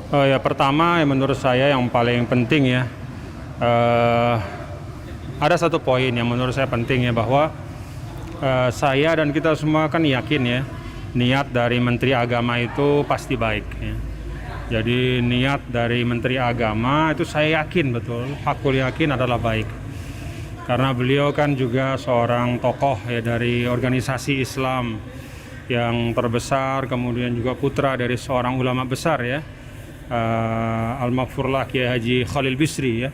Ya pertama yang menurut saya yang paling penting ya, eh, ada satu poin yang menurut saya penting ya, bahwa saya dan kita semua kan yakin ya, niat dari Menteri Agama itu pasti baik ya. Jadi niat dari Menteri Agama itu saya yakin betul, hakul yakin adalah baik. Karena beliau kan juga seorang tokoh ya dari organisasi Islam yang terbesar, kemudian juga putra dari seorang ulama besar ya, Al-Maghfurlah Kiai Haji Khalil Bisri ya.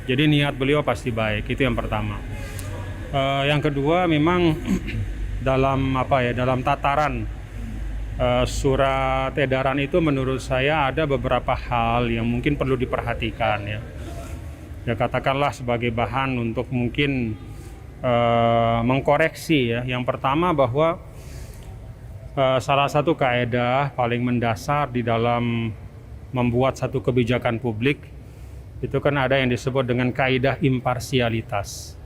Jadi niat beliau pasti baik, itu yang pertama. Yang kedua memang dalam tataran surat edaran itu menurut saya ada beberapa hal yang mungkin perlu diperhatikan ya. Ya katakanlah sebagai bahan untuk mungkin mengkoreksi ya. Yang pertama bahwa salah satu kaedah paling mendasar di dalam membuat satu kebijakan publik itu kan ada yang disebut dengan kaidah imparsialitas.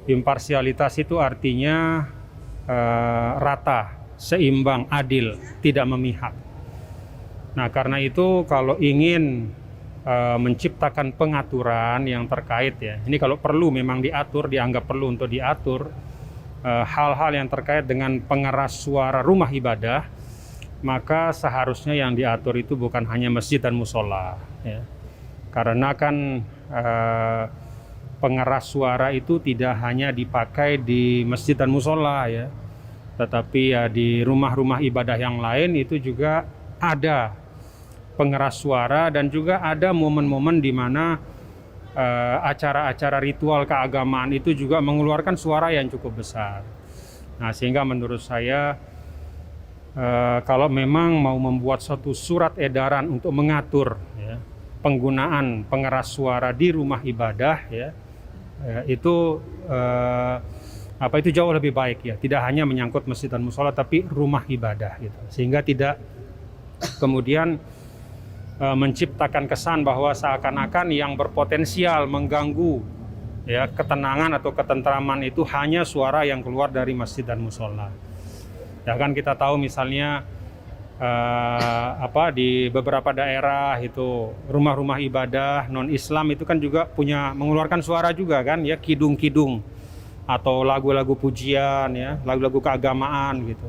Imparsialitas itu artinya rata, seimbang, adil, tidak memihak. Nah, karena itu kalau ingin menciptakan pengaturan yang terkait ya, ini kalau perlu memang diatur, dianggap perlu untuk diatur hal-hal yang terkait dengan pengeras suara rumah ibadah, maka seharusnya yang diatur itu bukan hanya masjid dan musola ya. Karena kan pengeras suara itu tidak hanya dipakai di masjid dan musola ya, tetapi ya di rumah-rumah ibadah yang lain itu juga ada pengeras suara, dan juga ada momen-momen di mana acara-acara ritual keagamaan itu juga mengeluarkan suara yang cukup besar. Nah, sehingga menurut saya kalau memang mau membuat suatu surat edaran untuk mengatur ya, penggunaan pengeras suara di rumah ibadah ya, itu itu jauh lebih baik ya, tidak hanya menyangkut masjid dan musola tapi rumah ibadah gitu, sehingga tidak kemudian menciptakan kesan bahwa seakan-akan yang berpotensial mengganggu ya ketenangan atau ketentraman itu hanya suara yang keluar dari masjid dan musola. Ya kan kita tahu misalnya di beberapa daerah itu rumah-rumah ibadah non-Islam itu kan juga punya mengeluarkan suara juga kan ya, kidung-kidung atau lagu-lagu pujian ya, lagu-lagu keagamaan gitu.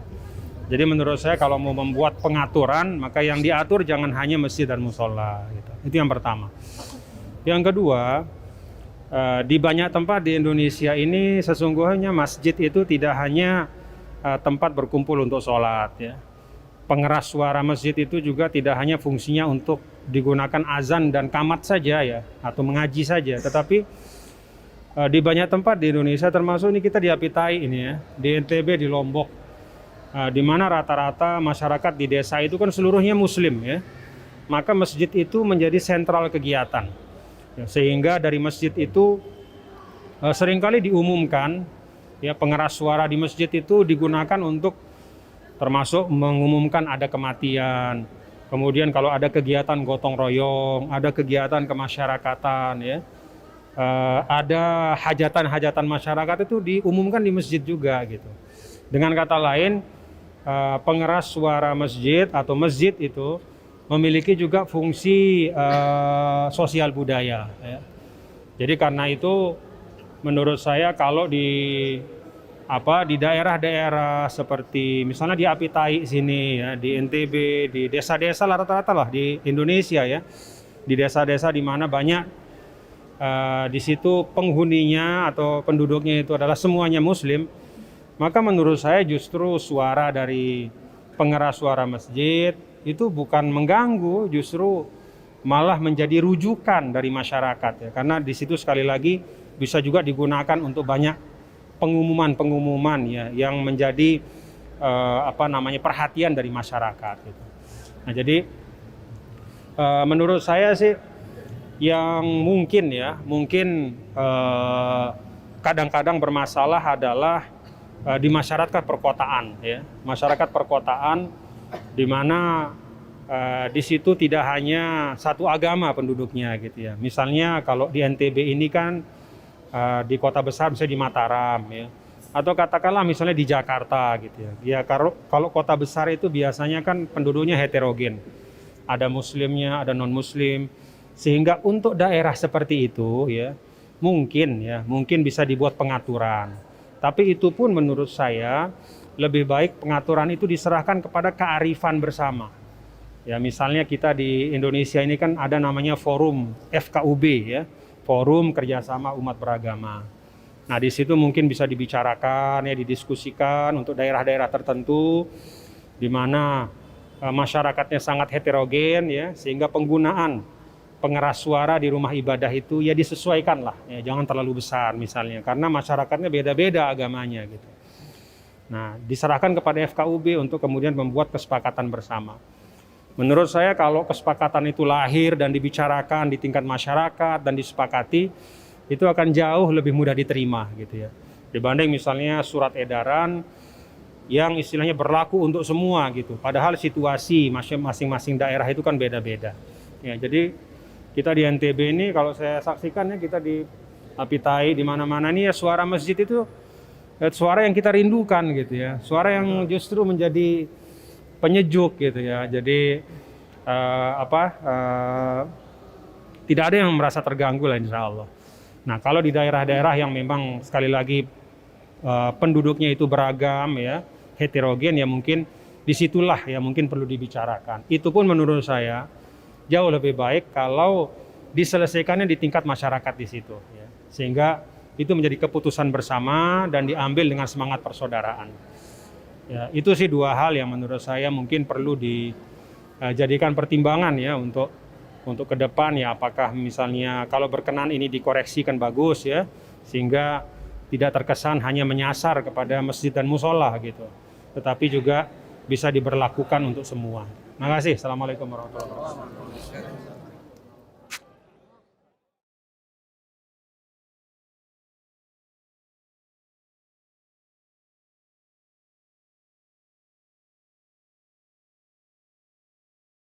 Jadi menurut saya kalau mau membuat pengaturan, maka yang diatur jangan hanya masjid dan musola gitu. Itu yang pertama. Yang kedua, di banyak tempat di Indonesia ini sesungguhnya masjid itu tidak hanya tempat berkumpul untuk sholat ya. Pengeras suara masjid itu juga tidak hanya fungsinya untuk digunakan azan dan qamat saja ya, atau mengaji saja, tetapi di banyak tempat di Indonesia, termasuk ini kita di Apitai ini ya, di NTB, di Lombok, di mana rata-rata masyarakat di desa itu kan seluruhnya muslim ya, maka masjid itu menjadi sentral kegiatan ya, sehingga dari masjid itu seringkali diumumkan ya, pengeras suara di masjid itu digunakan untuk termasuk mengumumkan ada kematian, kemudian kalau ada kegiatan gotong royong, ada kegiatan kemasyarakatan ya, ada hajatan-hajatan masyarakat itu diumumkan di masjid juga gitu. Dengan kata lain, pengeras suara masjid atau masjid itu memiliki juga fungsi sosial budaya ya. Jadi karena itu menurut saya kalau di daerah-daerah seperti misalnya di Apitai sini ya, di NTB, di desa-desa rata-rata lah di Indonesia ya, di desa-desa di mana banyak di situ penghuninya atau penduduknya itu adalah semuanya muslim, maka menurut saya justru suara dari pengeras suara masjid itu bukan mengganggu, justru malah menjadi rujukan dari masyarakat ya, karena di situ sekali lagi bisa juga digunakan untuk banyak pengumuman-pengumuman ya yang menjadi perhatian dari masyarakat gitu. Nah, jadi menurut saya sih yang mungkin kadang-kadang bermasalah adalah di masyarakat perkotaan ya. Masyarakat perkotaan di mana di situ tidak hanya satu agama penduduknya gitu ya. Misalnya kalau di NTB ini kan di kota besar, misalnya di Mataram ya, atau katakanlah misalnya di Jakarta gitu ya. Ya kalau kota besar itu biasanya kan penduduknya heterogen. ada muslimnya, ada non-muslim. Sehingga untuk daerah seperti itu ya, mungkin bisa dibuat pengaturan. Tapi itu pun menurut saya lebih baik pengaturan itu diserahkan kepada kearifan bersama. Ya, misalnya kita di Indonesia ini kan ada namanya forum FKUB ya, Forum Kerjasama Umat Beragama. Nah, di situ mungkin bisa dibicarakan ya, didiskusikan untuk daerah-daerah tertentu di mana masyarakatnya sangat heterogen ya, sehingga penggunaan pengeras suara di rumah ibadah itu ya disesuaikan lah ya, jangan terlalu besar misalnya karena masyarakatnya beda-beda agamanya gitu. Nah, diserahkan kepada FKUB untuk kemudian membuat kesepakatan bersama. Menurut saya kalau kesepakatan itu lahir dan dibicarakan di tingkat masyarakat dan disepakati, itu akan jauh lebih mudah diterima gitu ya, dibanding misalnya surat edaran yang istilahnya berlaku untuk semua gitu. Padahal situasi masing-masing daerah itu kan beda-beda. Ya, jadi kita di NTB ini kalau saya saksikan ya, kita di Apitai di mana-mana nih ya, suara masjid itu suara yang kita rindukan gitu ya. Suara yang justru menjadi penyejuk gitu ya. Jadi tidak ada yang merasa terganggu lah insya Allah. Nah, kalau di daerah-daerah yang memang sekali lagi penduduknya itu beragam ya, heterogen ya, mungkin disitulah ya mungkin perlu dibicarakan. Itu pun menurut saya jauh lebih baik kalau diselesaikannya di tingkat masyarakat di situ ya. Sehingga itu menjadi keputusan bersama dan diambil dengan semangat persaudaraan. Ya, itu sih dua hal yang menurut saya mungkin perlu dijadikan pertimbangan ya untuk ke depan ya, apakah misalnya kalau berkenan ini dikoreksi kan bagus ya, sehingga tidak terkesan hanya menyasar kepada masjid dan musola gitu, tetapi juga bisa diberlakukan untuk semua. Terima kasih. Assalamualaikum warahmatullahi wabarakatuh.